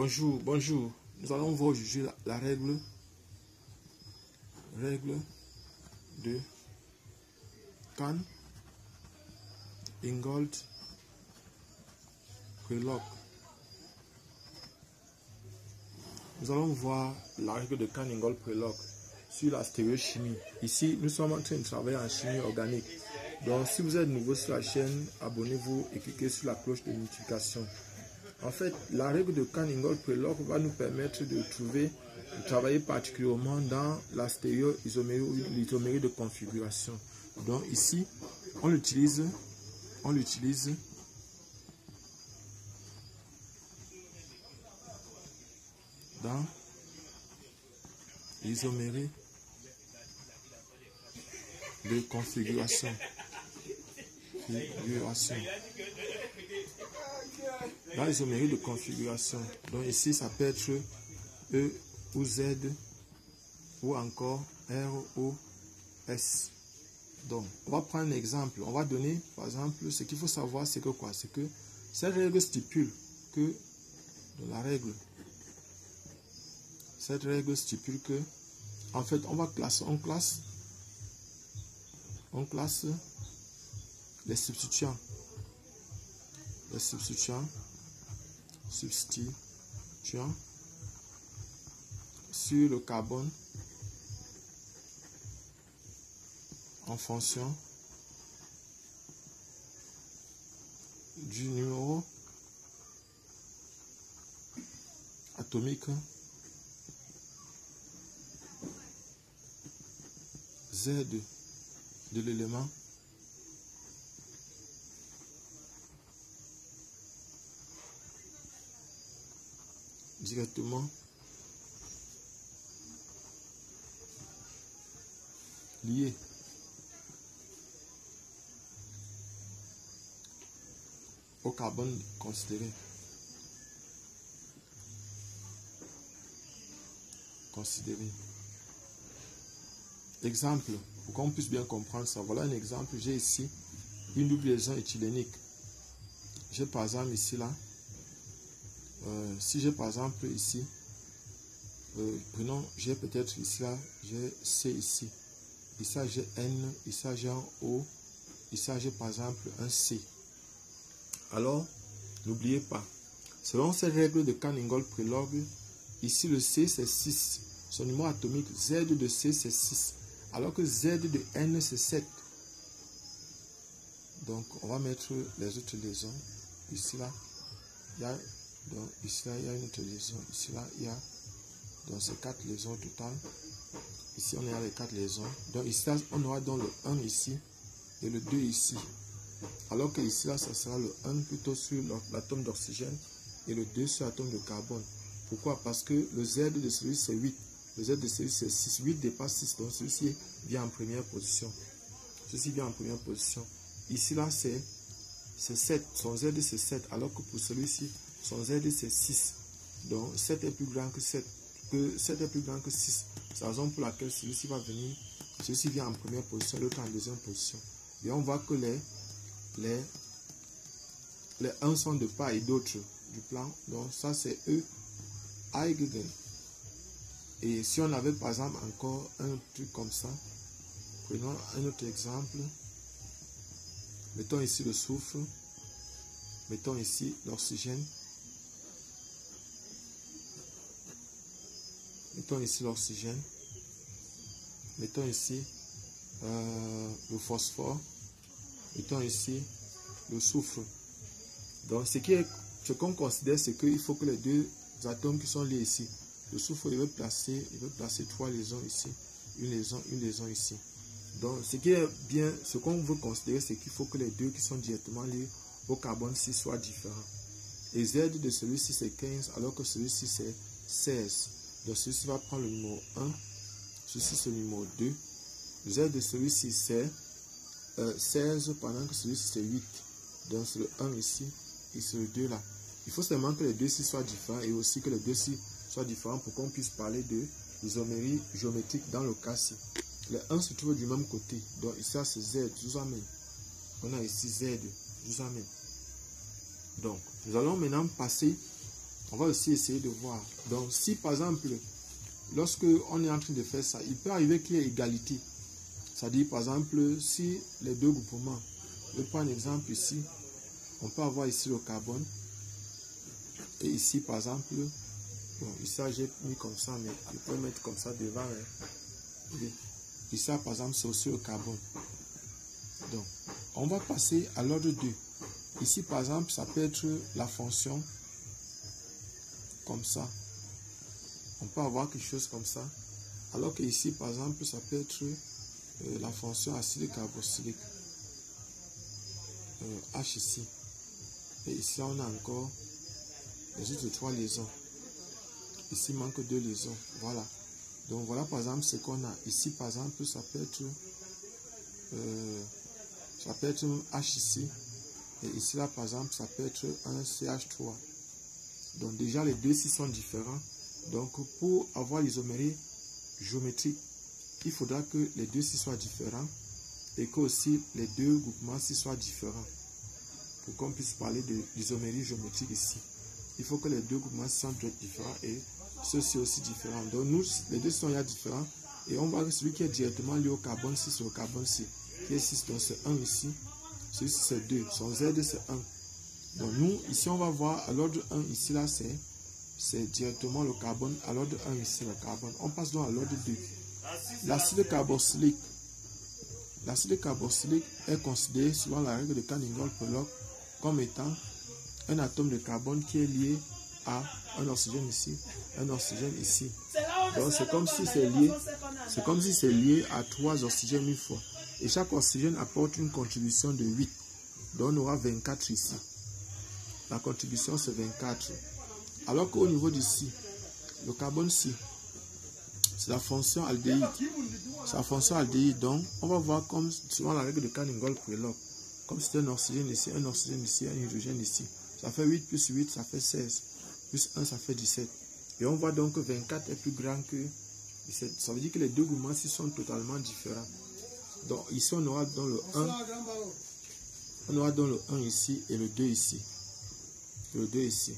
Bonjour, bonjour. Nous allons voir aujourd'hui la règle de Kahn, Ingold, Prelog. Nous allons voir la règle de Kahn, Ingold, Prelog sur la stéréochimie. Ici, nous sommes en train de travailler en chimie organique. Donc, si vous êtes nouveau sur la chaîne, abonnez-vous et cliquez sur la cloche de notification. En fait, la règle de Kahn, Ingold, Prelog va nous permettre de travailler particulièrement dans la stéréoisomérie ou l'isomérie de configuration. Donc ici, on l'utilise dans l'isomérie de configuration. Dans l'isomérie de configuration. Donc ici, ça peut être E ou Z ou encore R ou S. Donc, on va prendre un exemple. On va donner, par exemple, ce qu'il faut savoir, c'est que quoi? C'est que cette règle stipule que, dans la règle, cette règle stipule que, en fait, on classe les substituants. Sur le carbone en fonction du numéro atomique Z de l'élément directement lié au carbone considéré. Exemple, pour qu'on puisse bien comprendre ça, voilà un exemple. J'ai ici une double liaison éthylénique. J'ai par exemple ici là, si j'ai par exemple ici, prenons, j'ai peut-être ici là, j'ai C ici. Ici j'ai N, ici j'ai un O, ici j'ai par exemple un C. Alors, n'oubliez pas, selon cette règle de Kahn, Ingold, Prelog, ici le C c'est 6. Son numéro atomique Z de C c'est 6. Alors que Z de N c'est 7. Donc, on va mettre les autres liaisons. Ici là, il y a, donc, ici là, il y a une autre liaison. Ici là, il y a, donc c'est 4 liaisons au total. Ici, on a les 4 liaisons. Donc ici, là, on aura donc le 1 ici et le 2 ici. Alors que ici, là, ça sera le 1 plutôt sur l'atome d'oxygène et le 2 sur l'atome de carbone. Pourquoi? Parce que le Z de celui-ci, c'est 8. Le Z de celui-ci, c'est 6. 8 dépasse 6. Donc celui-ci vient en première position. Ceci vient en première position. Ici, là, c'est 7. Son Z, c'est 7. Alors que pour celui-ci, son Z, c'est 6. Donc 7 est plus grand que 7. Que 7 est plus grand que 6. C'est la raison pour laquelle celui-ci va venir. Celui-ci vient en première position, l'autre en deuxième position. Et on voit que les 1 sont de part et d'autre du plan. Donc ça c'est E Eigegen. Et si on avait par exemple encore un truc comme ça, prenons un autre exemple. Mettons ici le soufre. Mettons ici l'oxygène. Mettons ici l'oxygène. Mettons ici le phosphore. Mettons ici le soufre. Donc ce qu'on considère, c'est qu'il faut que les deux atomes qui sont liés ici, le soufre, il veut placer 3 liaisons ici, une liaison ici. Donc ce qui est bien, ce qu'on veut considérer, c'est qu'il faut que les deux qui sont directement liés au carbone 6 soient différents. Et Z de celui-ci c'est 15, alors que celui-ci c'est 16. Donc celui-ci va prendre le numéro 1, ceci c'est le numéro 2. Z de celui-ci c'est 16, pendant que celui-ci c'est 8. Donc c'est le 1 ici et c'est le 2 là. Il faut seulement que les deux ci soient différents et aussi que les deux ci soient différents pour qu'on puisse parler de l'isomérie géométrique dans le cas-ci. Le 1 se trouve du même côté. Donc ici c'est Z, je vous amène. On a ici Z, je vous amène. Donc nous allons maintenant passer On va aussi essayer de voir. Donc, si par exemple, lorsque on est en train de faire ça, il peut arriver qu'il y ait égalité. C'est-à-dire, par exemple, si les deux groupements, je prends un exemple ici, on peut avoir ici le carbone, et ici, par exemple, bon, ici, j'ai mis comme ça, mais je peux mettre comme ça devant. Oui. Ici, par exemple, c'est aussi le carbone. Donc, on va passer à l'ordre 2. Ici, par exemple, ça peut être la fonction comme ça. On peut avoir quelque chose comme ça. Alors que ici, par exemple, ça peut être la fonction acide carboxylique. H ici. Et ici, on a encore les autres 3 liaisons. Ici, il manque 2 liaisons. Voilà. Donc, voilà, par exemple, ce qu'on a. Ici, par exemple, ça peut être un H ici. Et ici, là, par exemple, ça peut être un CH3. Donc, déjà, les deux ici sont différents. Donc, pour avoir l'isomérie géométrique, il faudra que les deux ici soient différents et que aussi les deux groupements ici soient différents. Pour qu'on puisse parler de l'isomérie géométrique ici, il faut que les deux groupements soient différents et ceux-ci aussi différents. Donc, nous, les deux sont différents et on voit que celui qui est directement lié au carbone 6 sur le carbone C, qui est 6, donc c'est 1 ici. Celui-ci c'est 2, son Z c'est 1. Donc nous, ici on va voir à l'ordre 1, ici là c'est directement le carbone, à l'ordre 1 ici le carbone. On passe donc à l'ordre 2. L'acide carboxylique. L'acide carboxylique est considéré selon la règle de Canning-Gold-Prelog comme étant un atome de carbone qui est lié à un oxygène ici, un oxygène ici. Donc c'est comme si c'est lié à 3 oxygènes une fois. Et chaque oxygène apporte une contribution de 8. Donc on aura 24 ici. La contribution c'est 24. Alors qu'au niveau d'ici, le carbone C, c'est la fonction aldéhyde. C'est la fonction aldéhyde. Donc on va voir comme selon la règle de Canning-Gold-Prelog. Comme c'était un oxygène ici, un hydrogène ici. Ça fait 8 plus 8, ça fait 16. Plus 1, ça fait 17. Et on voit donc que 24 est plus grand que 17. Ça veut dire que les deux groupements ici sont totalement différents. Donc ici on aura dans le 1, on aura dans le 1 ici et le 2 ici. Le 2 ici.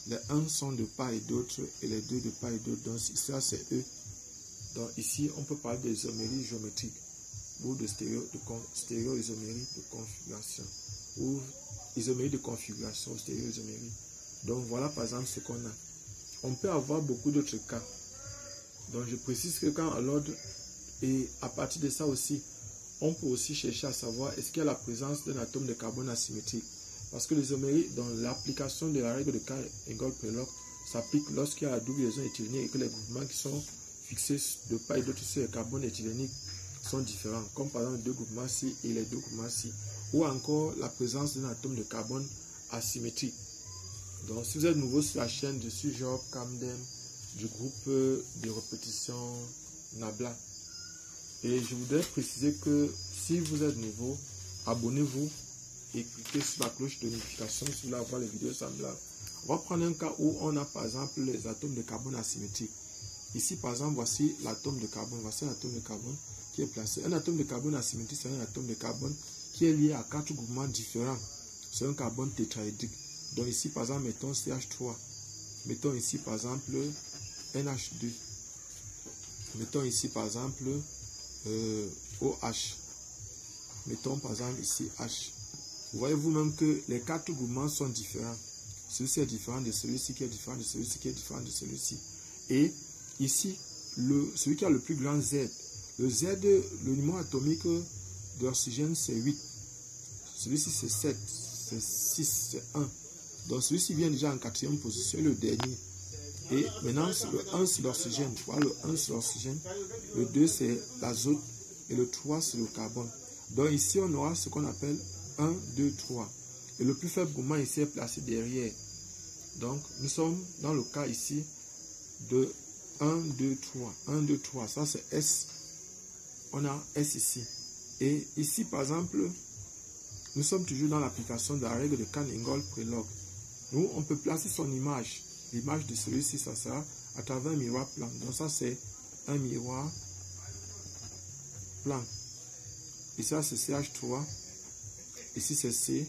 Les 1 sont de part et d'autre et les 2 de part et d'autre. Donc ça c'est E. Donc ici on peut parler d'isomérie géométrique ou de stéréo-isomérie de configuration ou isomérie de configuration, stéréo-isomérie. Donc voilà par exemple ce qu'on a. On peut avoir beaucoup d'autres cas. Donc je précise que quand à l'ordre et à partir de ça aussi, on peut aussi chercher à savoir est-ce qu'il y a la présence d'un atome de carbone asymétrique. Parce que l'isomérie, dans l'application de la règle de Canning-Gold-Prelog, s'applique lorsqu'il y a la double liaison éthylénique et que les groupements qui sont fixés de part et d'autre sur le carbone éthylénique sont différents, comme par exemple les deux groupements ci et les deux groupements ci, ou encore la présence d'un atome de carbone asymétrique. Donc si vous êtes nouveau sur la chaîne, je suis Job Camden du groupe de répétition Nabla. Et je voudrais préciser que si vous êtes nouveau, abonnez-vous et cliquez sur la cloche de notification si vous voulez avoir les vidéos semblables. On va prendre un cas où on a par exemple les atomes de carbone asymétriques. Ici par exemple, voici l'atome de carbone. Voici l'atome de carbone qui est placé. Un atome de carbone asymétrique, c'est un atome de carbone qui est lié à 4 groupements différents. C'est un carbone tétraédrique. Donc ici par exemple, mettons CH3. Mettons ici par exemple NH2. Mettons ici par exemple OH. Mettons par exemple ici H. Vous voyez vous-même que les 4 groupements sont différents. Celui-ci est différent de celui-ci qui est différent de celui-ci qui est différent de celui-ci. Et ici, celui qui a le plus grand Z, le Z, le numéro atomique de l'oxygène c'est 8. Celui-ci c'est 7, c'est 6, c'est 1. Donc celui-ci vient déjà en 4e position, le dernier. Et maintenant, le 1 c'est l'oxygène. Voilà, le 1 c'est l'oxygène. Le 2 c'est l'azote. Et le 3 c'est le carbone. Donc ici, on aura ce qu'on appelle 1, 2, 3. Et le plus faible groupement ici est placé derrière. Donc, nous sommes dans le cas ici de 1, 2, 3. 1, 2, 3. Ça, c'est S. On a S ici. Et ici, par exemple, nous sommes toujours dans l'application de la règle de Canning-Gold-Prelog. Nous, on peut placer son image. L'image de celui-ci, ça sera à travers un miroir plan. Donc, ça, c'est un miroir plan. Et ça, c'est CH3. Ici, c'est C.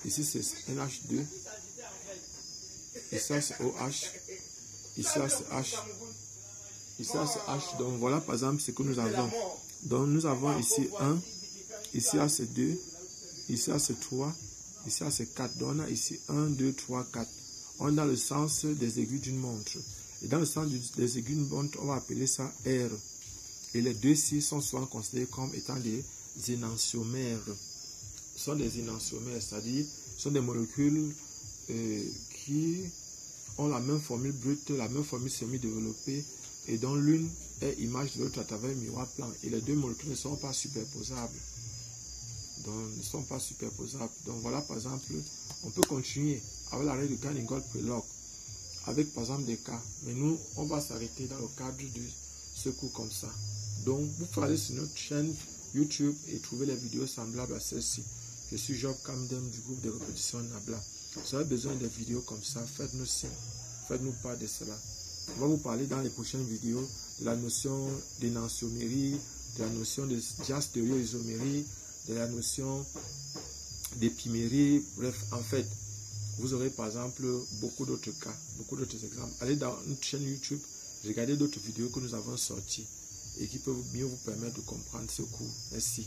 Ici, c'est NH2. Ici c'est OH. Ici c'est H. Ici c'est H. Donc voilà par exemple ce que nous avons. Donc nous avons ici 1. Ici c'est 2. Ici c'est 3. Ici c'est 4. Donc on a ici 1, 2, 3, 4. On est dans le sens des aiguilles d'une montre. Et dans le sens des aiguilles d'une montre, on va appeler ça R. Et les deux ci sont souvent considérés comme étant des énantiomères. Ce sont des énantiomères, c'est-à-dire ce sont des molécules qui ont la même formule brute, la même formule semi-développée, et dont l'une est image de l'autre à travers un miroir plan. Et les deux molécules ne sont pas superposables. Donc voilà par exemple, on peut continuer avec la règle de Canning-Gold-Prelog, avec par exemple des cas. Mais nous, on va s'arrêter dans le cadre de ce cours comme ça. Donc, vous pouvez aller sur notre chaîne YouTube et trouver les vidéos semblables à celle-ci. Je suis Job Kamdem du groupe de répétition Nabla. Si vous avez besoin de vidéos comme ça, faites-nous signe. Faites-nous part de cela. On va vous parler dans les prochaines vidéos de la notion d'énantiomérie, de la notion de diastéréoisomérie, de la notion d'épimérie. Bref, en fait, vous aurez par exemple beaucoup d'autres cas, beaucoup d'autres exemples. Allez dans notre chaîne YouTube, regardez d'autres vidéos que nous avons sorties et qui peuvent mieux vous permettre de comprendre ce cours. Merci.